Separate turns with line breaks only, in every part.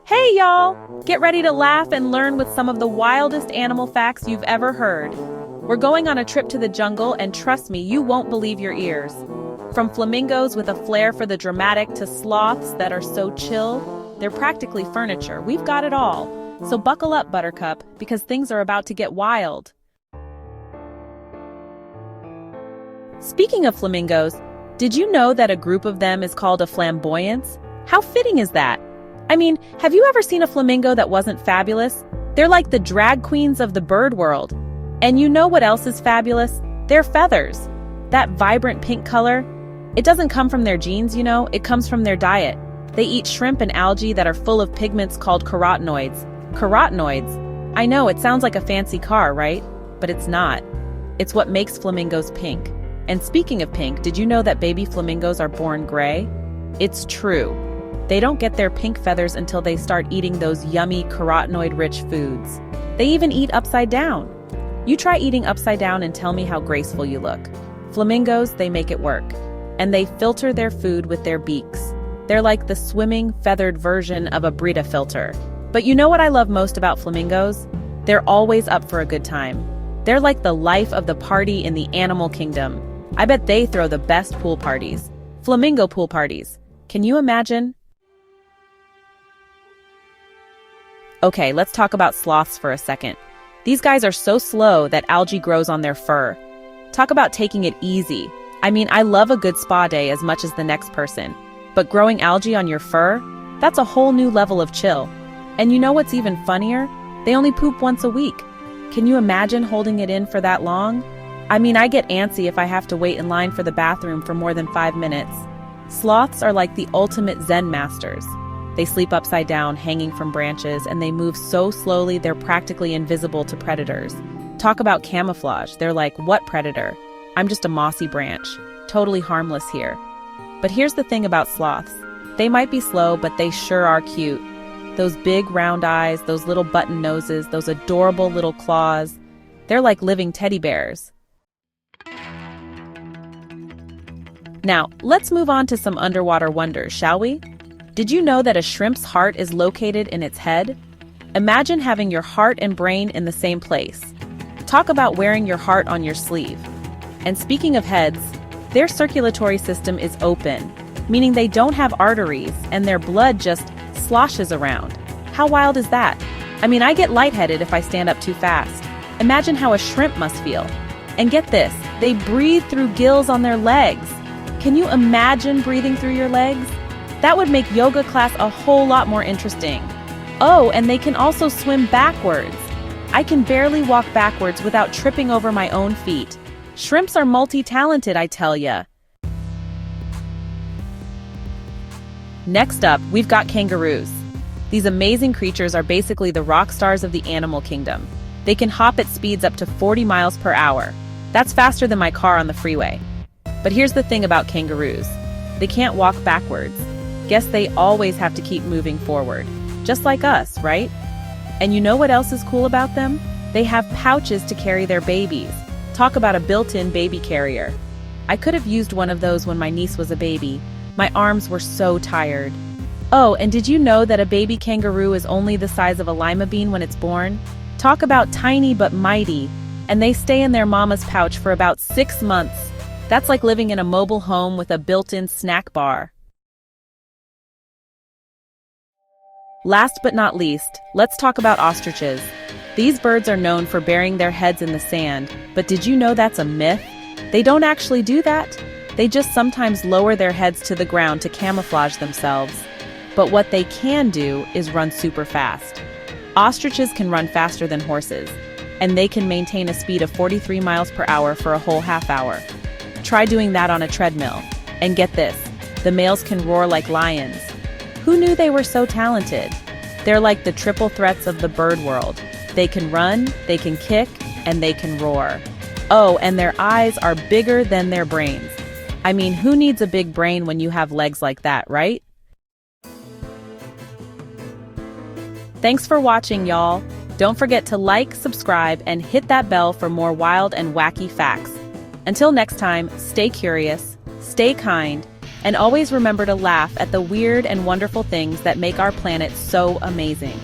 Hey y'all! Get ready to laugh and learn with some of the wildest animal facts you've ever heard. We're going on a trip to the jungle and trust me, you won't believe your ears. From flamingos with a flair for the dramatic to sloths that are so chill, they're practically furniture. We've got it all. So buckle up, Buttercup, because things are about to get wild. Speaking of flamingos, did you know that a group of them is called a flamboyance? How fitting is that? I mean, have you ever seen a flamingo that wasn't fabulous? They're like the drag queens of the bird world. And you know what else is fabulous? Their feathers. That vibrant pink color. It doesn't come from their genes, it comes from their diet. They eat shrimp and algae that are full of pigments called carotenoids. Carotenoids? I know, it sounds like a fancy car, right? But it's not. It's what makes flamingos pink. And speaking of pink, did you know that baby flamingos are born gray? It's true. They don't get their pink feathers until they start eating those yummy carotenoid-rich foods. They even eat upside down. You try eating upside down and tell me how graceful you look. Flamingos, they make it work. And they filter their food with their beaks. They're like the swimming, feathered version of a Brita filter. But you know what I love most about flamingos? They're always up for a good time. They're like the life of the party in the animal kingdom. I bet they throw the best pool parties. Flamingo pool parties. Can you imagine? Okay, let's talk about sloths for a second. These guys are so slow that algae grows on their fur. Talk about taking it easy. I mean, I love a good spa day as much as the next person. But growing algae on your fur? That's a whole new level of chill. And you know what's even funnier? They only poop once a week. Can you imagine holding it in for that long? I mean, I get antsy if I have to wait in line for the bathroom for more than 5 minutes. Sloths are like the ultimate Zen masters. They sleep upside down, hanging from branches, and they move so slowly they're practically invisible to predators. Talk about camouflage. They're like, what predator? I'm just a mossy branch. Totally harmless here. But here's the thing about sloths. They might be slow, but they sure are cute. Those big round eyes, those little button noses, those adorable little claws. They're like living teddy bears. Now, let's move on to some underwater wonders, shall we? Did you know that a shrimp's heart is located in its head? Imagine having your heart and brain in the same place. Talk about wearing your heart on your sleeve. And speaking of heads, their circulatory system is open, meaning they don't have arteries and their blood just sloshes around. How wild is that? I mean, I get lightheaded if I stand up too fast. Imagine how a shrimp must feel. And get this, they breathe through gills on their legs. Can you imagine breathing through your legs? That would make yoga class a whole lot more interesting. Oh, and they can also swim backwards. I can barely walk backwards without tripping over my own feet. Shrimps are multi-talented, I tell ya. Next up, we've got kangaroos. These amazing creatures are basically the rock stars of the animal kingdom. They can hop at speeds up to 40 miles per hour. That's faster than my car on the freeway. But here's the thing about kangaroos. They can't walk backwards. Guess they always have to keep moving forward. Just like us, right? And you know what else is cool about them? They have pouches to carry their babies. Talk about a built-in baby carrier. I could have used one of those when my niece was a baby. My arms were so tired. Oh, and did you know that a baby kangaroo is only the size of a lima bean when it's born? Talk about tiny but mighty. And they stay in their mama's pouch for about 6 months. That's like living in a mobile home with a built-in snack bar. Last but not least, let's talk about ostriches. These birds are known for burying their heads in the sand, but did you know that's a myth? They don't actually do that. They just sometimes lower their heads to the ground to camouflage themselves. But what they can do is run super fast. Ostriches can run faster than horses, and they can maintain a speed of 43 miles per hour for a whole half hour. Try doing that on a treadmill. And get this, the males can roar like lions. Who knew they were so talented? They're like the triple threats of the bird world. They can run, they can kick, and they can roar. Oh, and their eyes are bigger than their brains. I mean, who needs a big brain when you have legs like that, right? Thanks for watching, y'all. Don't forget to like, subscribe, and hit that bell for more wild and wacky facts. Until next time, stay curious, stay kind, And always remember to laugh at the weird and wonderful things that make our planet so amazing.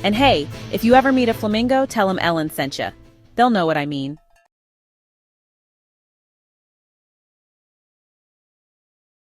And hey, if you ever meet a flamingo, tell them Ellen sent you. They'll know what I mean.